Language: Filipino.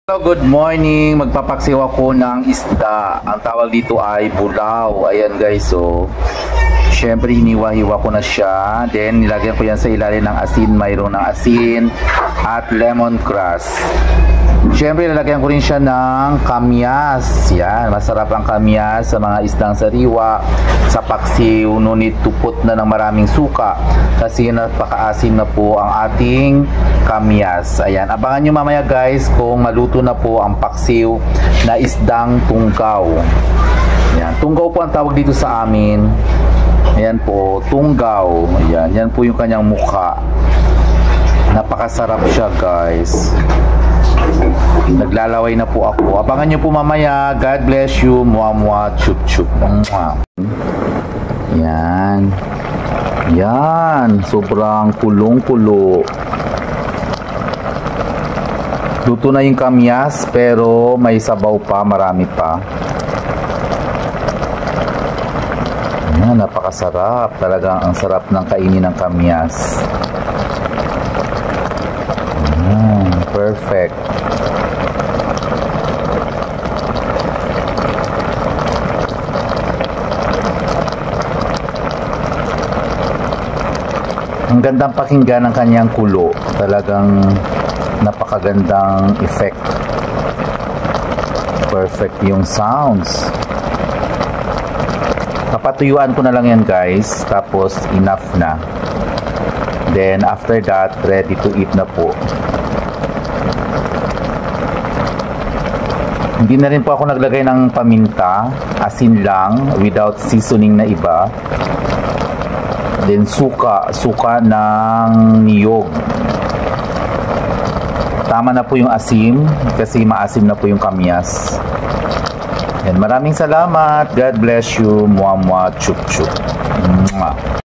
Hello, good morning. Magpapaksiw ako ng isda. Ang tawag dito ay bulaw. Ayan guys, so syempre hiniwa-hiwa ko na siya. Then nilagyan ko yan sa ilalim ng asin. Mayroon ng asin at lemongrass. Syempre nilagyan ko rin siya ng kamyas. Yan, masarap ang kamyas sa mga isdang sariwa. Sa paksiw, no need to put na ng maraming suka kasi napakaasim na po ang ating kamyas. Ayan, abangan nyo mamaya guys kung maluto na po ang paksiw na isdang tunggaw. Ayan, tunggaw po ang tawag dito sa amin. Ayan po, tunggaw. Ayan, yan po yung kanyang mukha. Napakasarap siya guys. Naglalaway na po ako. Abangan nyo po mamaya. God bless you. Mua mua chup chup. Yan. Yan. Sobrang kulong-kulo. Luto na yung kamyas pero may sabaw pa. Marami pa. Yan. Napakasarap. Talagang ang sarap ng kainin ng kamyas. Yan. Perfect. Ang gandang pakinggan ng kanyang kulo. Talagang napakagandang effect. Perfect yung sounds. Papatuyuan ko na lang yan guys. Tapos enough na. Then after that, ready to eat na po. Hindi na rin po ako naglagay ng paminta. Asin lang without seasoning na iba. Then suka ng niyog. Tama na po yung asim kasi maasim na po yung kamyas. And maraming salamat. God bless you. Mua mua chup chup. Mwah.